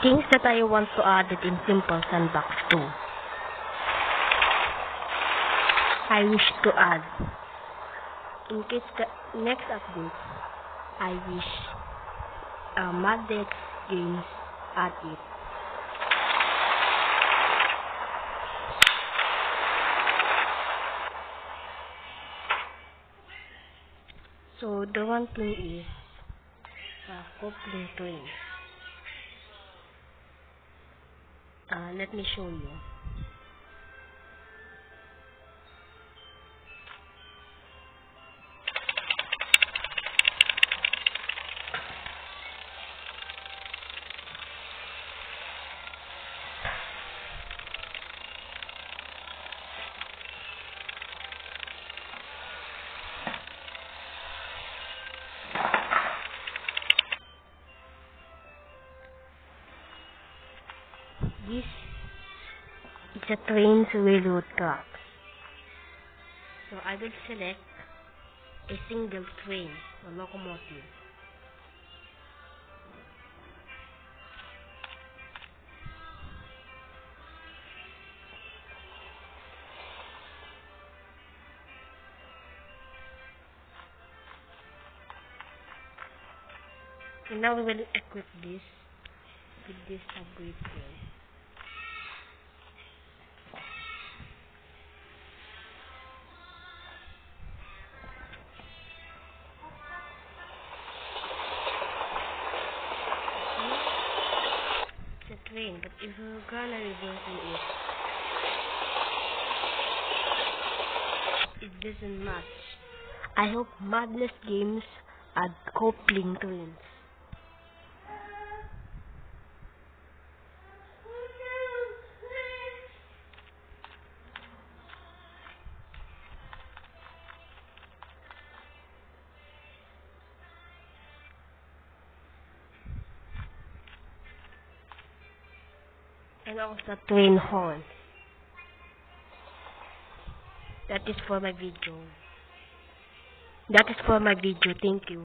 Things that I want to add it in Simple Sandbox 2. I wish to add, in case the next update, I wish Maddex Games add it. So the one thing is coupling twins. Let me show you. This is a train's railroad track. So I will select a single train or locomotive. And now we will equip this with this upgrade train. Train, but if we're gonna reverse it doesn't match. I hope Madness Games add coupling twins. And also train horn. That is for my video. Thank you.